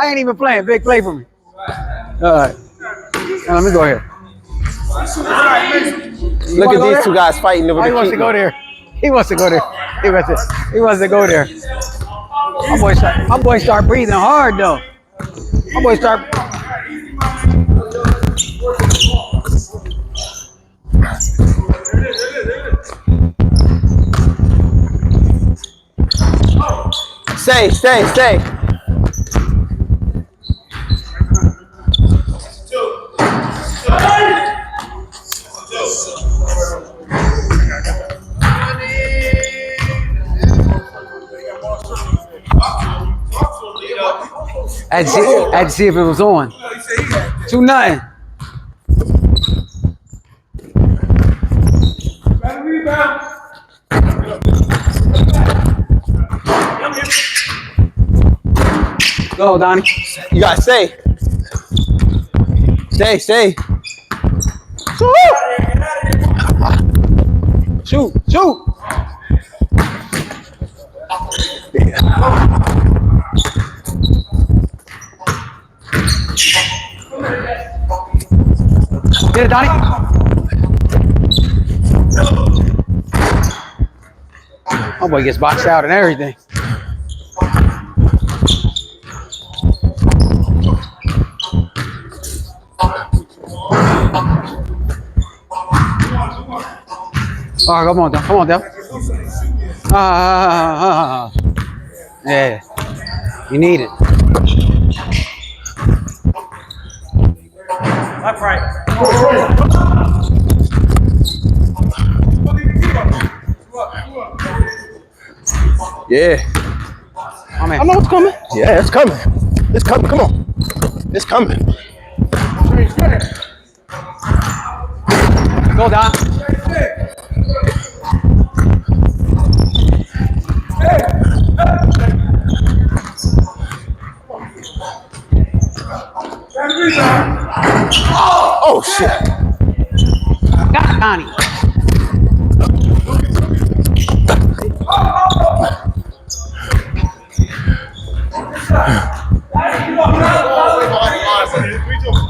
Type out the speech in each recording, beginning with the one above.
I ain't even playing. Big play for me. All right. Now, let me go here. Look at these two guys fighting over Oh, the he wants to go there. He wants to go there. He wants to go there. My boy start breathing hard though. My boy start. Stay. I had to see if it was on. 2-0. Go, Donnie. You gotta stay. Stay. Shoot. Get it, Donnie. My boy gets boxed out and everything. Oh, come on, Del. Yeah, you need it. Left, right. Yeah. I know it's coming. Yeah, it's coming. Come on. It's coming. Go, Don. Oh shit. Got Donnie.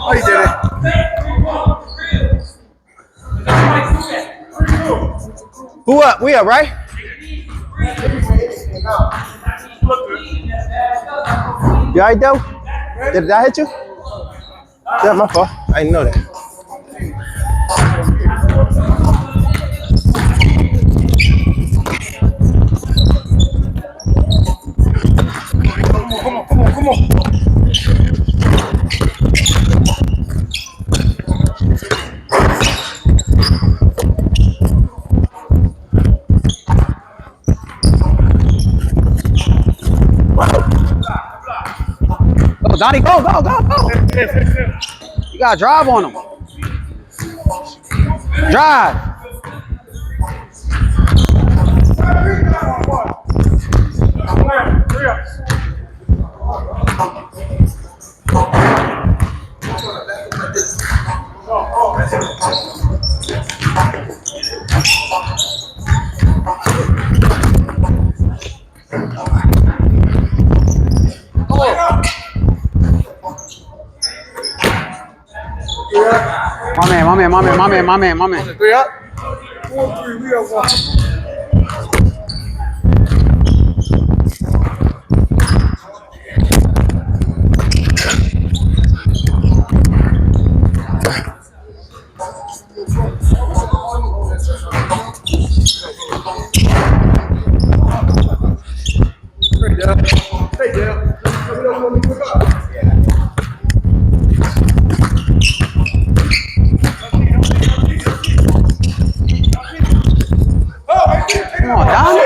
Oh, he did it. Who up? We up, right? You alright, though? Did I hit you? Yeah, my fault. I didn't know that. Come on. Go, Donnie, go. You gotta drive on him. Drive. My man. 3 up. 4-3, we up 1. Stay down. Come on, Donnie.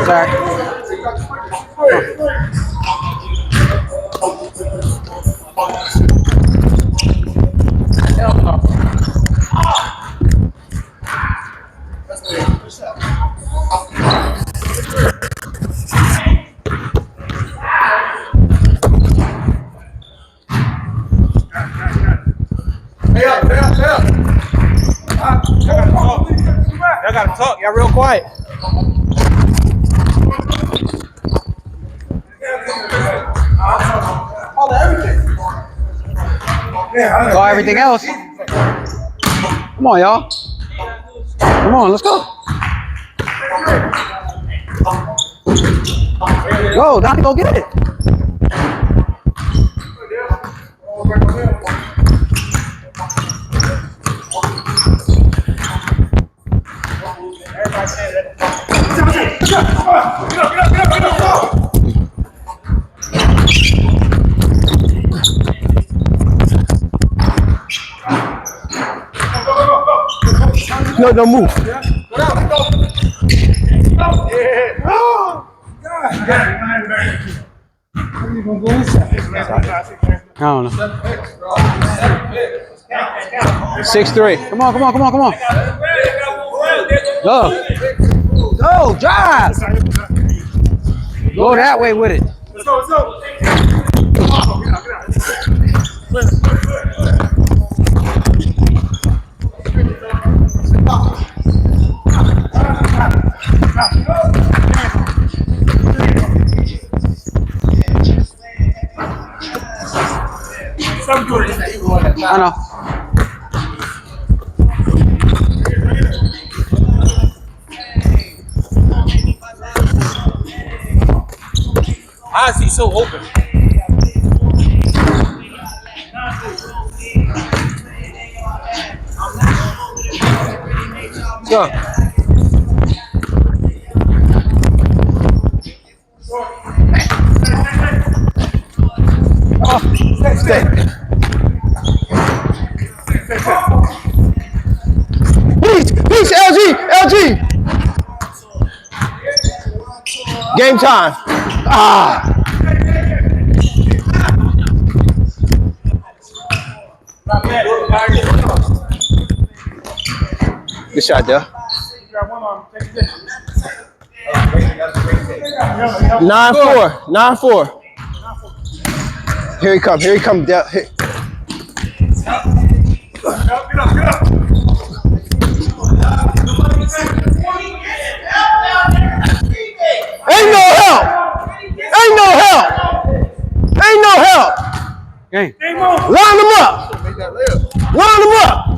Sorry. Y'all gotta talk. Y'all real quiet. Call everything else. Come on, y'all. Come on, let's go. Go, Donnie, go get it. No, don't move. I don't know. 6'3". Come on. Go. Go, drive. Go that way with it. Let's go. I know. How is he so open? Go. Oh, stay. Peace, LG. Game time. Good shot there. 9-4. Here he come. Down. Here. Ain't no help. Hey. Line them up.